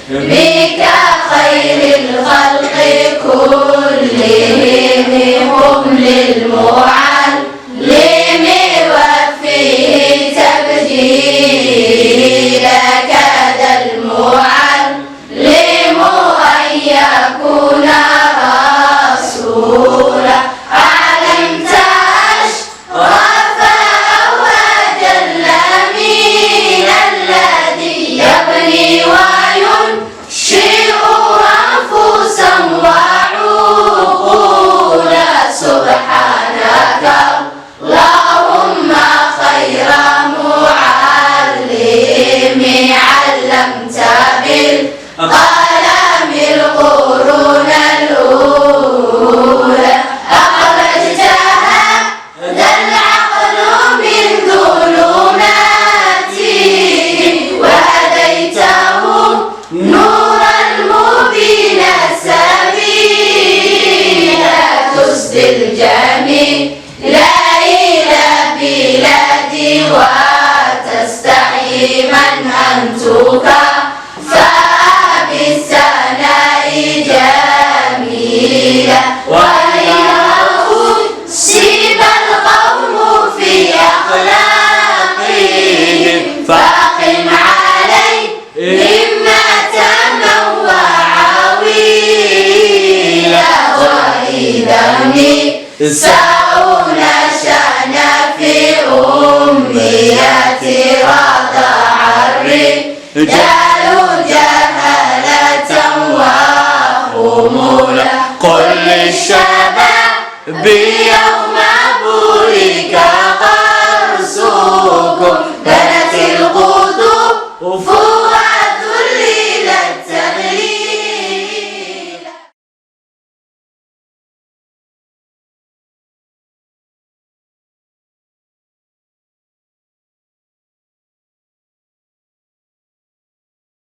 بك خير الخلق كلهم هم للمعلم وفيه تبجيل كاد المعلم أن يكون رسولا علمت أشرف أو أجل من الذي يبني وينشئ أنفسا وعقولا سبحانك اللهم خير معلم علمت بالقلم القرون الأولى أخرجتها ذا العقل من ظلماته وهديته نورا مبينا سبيلا تسدي الجميل إلى بلادي وتستحي من أنتك فبالثناء جميلا ويحسب القوم في أخلاقهم فأقم عليهم متما وعويلا وإذا نساؤنا شأن في أميات رضع الرجال جهالة وخمولا قل للشباب يوم